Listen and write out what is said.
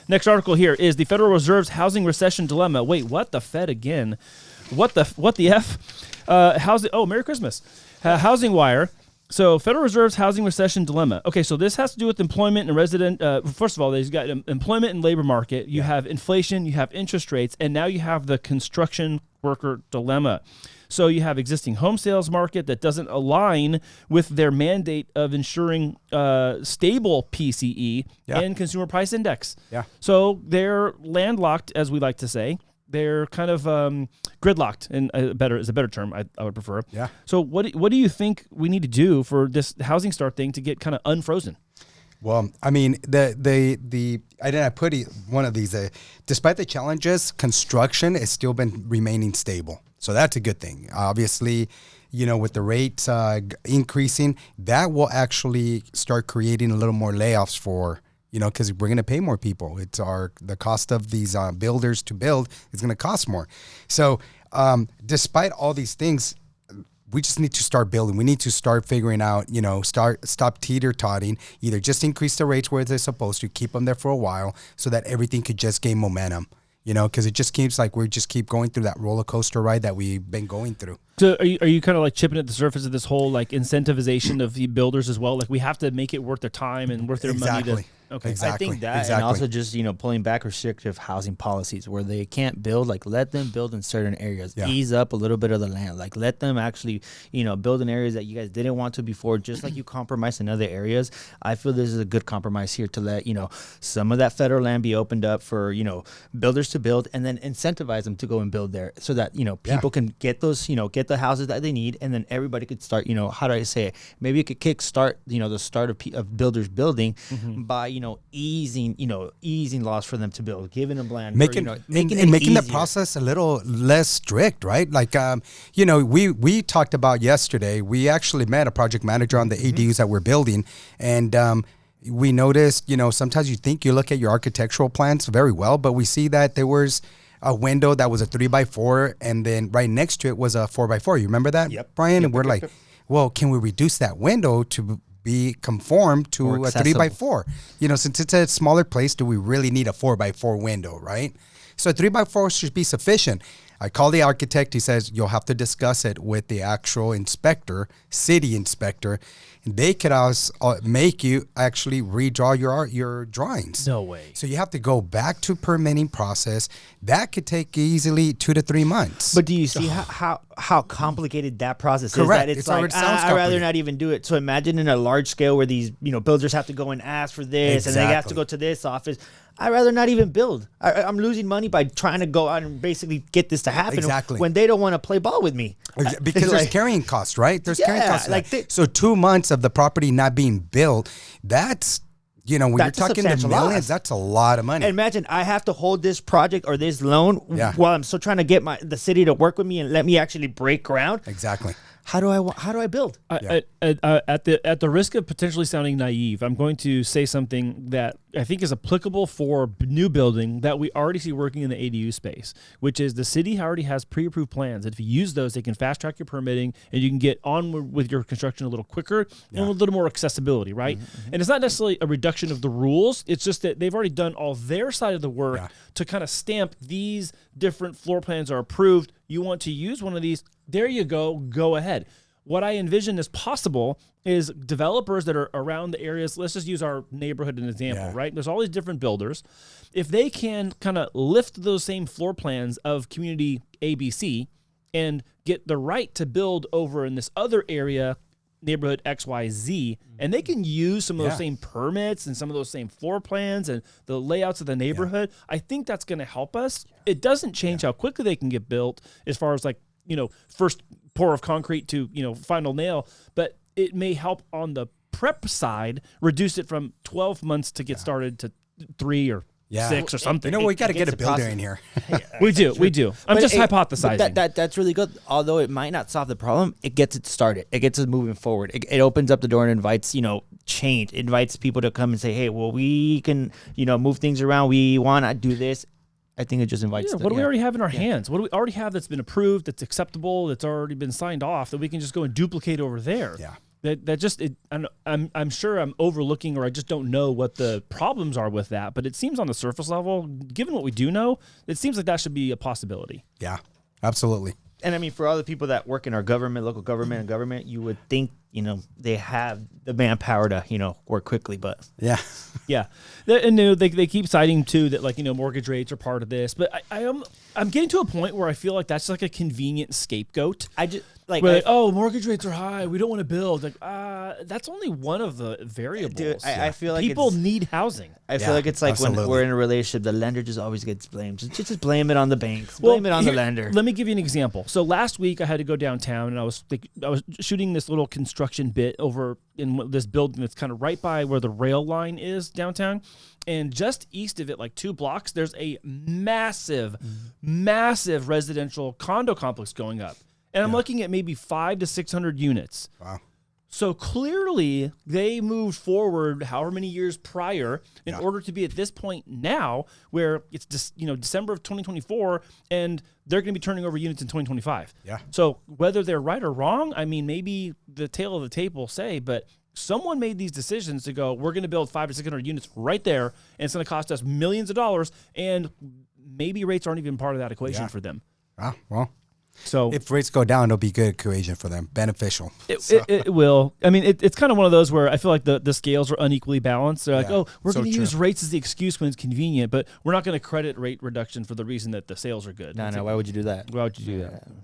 Next article here is the Federal Reserve's housing recession dilemma. Wait, what? The Fed again? What the F? Housing. Oh, Merry Christmas. Housingwire. So Federal Reserve's housing recession dilemma. Okay, so this has to do with employment and resident. First of all, there's got employment and labor market. You have inflation, you have interest rates, and now you have the construction worker dilemma. So you have existing home sales market that doesn't align with their mandate of ensuring stable PCE and consumer price index. Yeah. So they're landlocked, as we like to say. They're kind of gridlocked, and is a better term I would prefer. Yeah. So what do you think we need to do for this housing start thing to get kind of unfrozen? Well, I mean, I put one of these. Despite the challenges, construction has still been remaining stable, so that's a good thing. Obviously, with the rates increasing, that will actually start creating a little more layoffs for. Because we're going to pay more people. The cost of these builders to build is going to cost more. So despite all these things, we just need to start building. We need to start figuring out, stop teeter-totting, either just increase the rates where they're supposed to, keep them there for a while so that everything could just gain momentum. Because it just keeps we just keep going through that roller coaster ride that we've been going through. So are you kind of like chipping at the surface of this whole incentivization of the builders as well? Like we have to make it worth their time and worth their money. Okay, exactly. I think that, and also just pulling back restrictive housing policies where they can't build. Let them build in certain areas. Yeah. Ease up a little bit of the land. Let them actually build in areas that you guys didn't want to before. Just like you compromised in other areas, I feel this is a good compromise here to let some of that federal land be opened up for builders to build, and then incentivize them to go and build there, so that people can get those get the houses that they need, and then everybody could start. How do I say it? Maybe it could kickstart the start of builders building by easing laws for them to build, giving them land, making the process a little less strict, right? We talked about yesterday. We actually met a project manager on the ADUs that we're building, and we noticed, sometimes you think you look at your architectural plans very well, but we see that there was a window that was a 3x4, and then right next to it was a 4x4. You remember that, Brian? And we're well, can we reduce that window to be conformed to a 3x4? Since it's a smaller place, do we really need a 4x4 window, right? So a 3x4 should be sufficient. I call the architect. He says, you'll have to discuss it with the actual inspector, city inspector. And they could make you actually redraw your drawings. No way. So you have to go back to permitting process. That could take easily 2 to 3 months. But do you see how complicated that process Correct. is? That I'd rather not even do it. So imagine in a large scale where these builders have to go and ask for this, and they have to go to this office. I'd rather not even build. I'm losing money by trying to go out and basically get this to happen when they don't want to play ball with me. Because there's carrying costs, right? There's carrying costs. So 2 months of the property not being built, that's, when you're talking the millions, that's a lot of money. And imagine I have to hold this project or this loan while I'm still trying to get the city to work with me and let me actually break ground. Exactly. How do I build? At the risk of potentially sounding naive, I'm going to say something that I think is applicable for new building that we already see working in the ADU space, which is the city already has pre-approved plans. And if you use those, they can fast track your permitting, and you can get on with your construction a little quicker and a little more accessibility, right? Mm-hmm. And it's not necessarily a reduction of the rules. It's just that they've already done all their side of the work to kind of stamp these different floor plans are approved. You want to use one of these, there you go ahead. What I envision is possible is developers that are around the areas. Let's just use our neighborhood as an example, right? There's all these different builders. If they can kind of lift those same floor plans of community ABC and get the right to build over in this other area, neighborhood XYZ, and they can use some of those same permits and some of those same floor plans and the layouts of the neighborhood, I think that's going to help us. It doesn't change how quickly they can get built as far as first pour of concrete to, final nail, but it may help on the prep side, reduce it from 12 months to get started to 3 or 6 or something. We got to get a builder in here. We do. I'm just hypothesizing. That's really good. Although it might not solve the problem, it gets it started. It gets us moving forward. It opens up the door and invites, change. It invites people to come and say, hey, well, we can, move things around. We want to do this. I think it just invites. What do we already have in our hands? What do we already have that's been approved, that's acceptable, that's already been signed off, that we can just go and duplicate over there? Yeah. I'm sure I'm overlooking, or I just don't know what the problems are with that. But it seems on the surface level, given what we do know, it seems like that should be a possibility. Yeah, absolutely. And I mean, for all the people that work in our government, local government and government, you would think, they have the manpower to, work quickly, but. Yeah. Yeah. And they keep citing too that mortgage rates are part of this, but I'm getting to a point where I feel like that's like a convenient scapegoat. Mortgage rates are high, we don't want to build. That's only one of the variables. Dude, I feel like people need housing. I feel like it's like absolutely. When we're in a relationship, the lender just always gets blamed. Just blame it on the banks. Blame it on the lender. Let me give you an example. So last week I had to go downtown, and I was shooting this little construction bit over in this building that's kind of right by where the rail line is downtown. And just east of it, like 2 blocks, there's a massive residential condo complex going up. And I'm looking at maybe 500 to 600 units. Wow. So clearly they moved forward however many years prior in order to be at this point now where it's just, December of 2024 and they're going to be turning over units in 2025. Yeah. So whether they're right or wrong, I mean, maybe the tail of the tape will say, but someone made these decisions to go, we're going to build 500 to 600 units right there, and it's going to cost us millions of dollars, and maybe rates aren't even part of that equation for them. Well. So if rates go down, it'll be good equation for them, beneficial. It will. I mean, it's kind of one of those where I feel like the scales are unequally balanced. They're like, we're going to use rates as the excuse when it's convenient, but we're not going to credit rate reduction for the reason that the sales are good. No, why would you do that? Why would you do that?